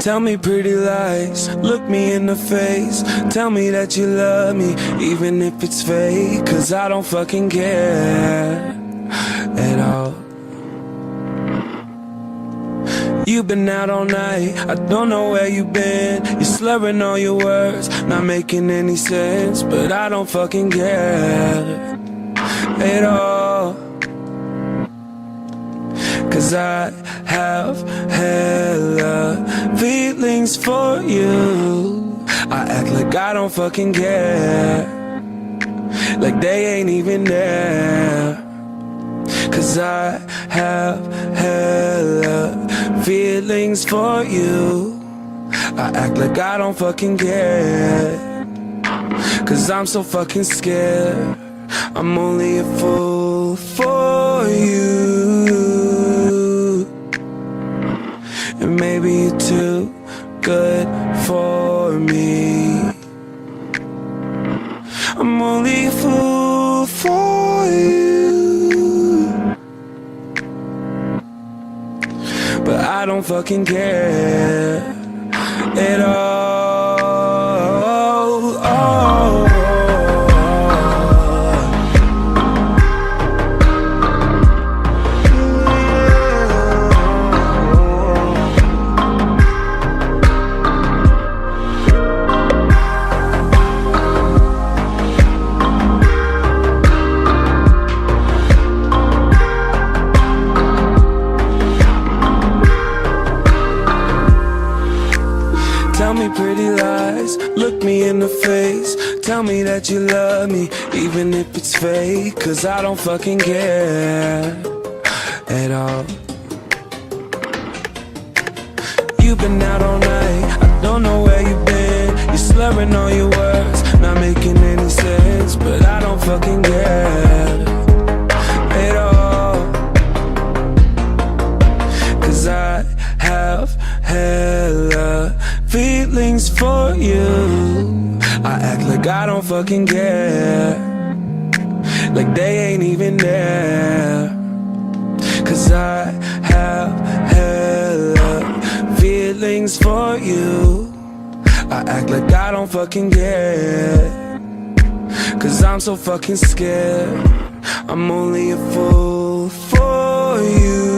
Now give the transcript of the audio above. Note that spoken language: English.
Tell me pretty lies, look me in the face. Tell me that you love me, even if it's fake. Cause I don't fucking care at all. You've been out all night, I don't know where you've been. You're slurring all your words, not making any sense. But I don't fucking care at all. Cause I have hella feelings for you. I act like I don't fucking care, like they ain't even there. Cause I have hella feelings for you. I act like I don't fucking care, cause I'm so fucking scared. I'm only a fool for you, and maybe you're too good for me. I'm only a fool for you, but I don't fucking care at all. Pretty lies, look me in the face. Tell me that you love me, even if it's fake. Cause I don't fucking care at all. You've been out all night, I don't know where you've been. You're slurring all your words, not making any sense. But I don't fucking care at all. Cause I have hella feelings for you. I act like I don't fucking care, like they ain't even there. Cause I have hella feelings for you. I act like I don't fucking care, cause I'm so fucking scared. I'm only a fool for you.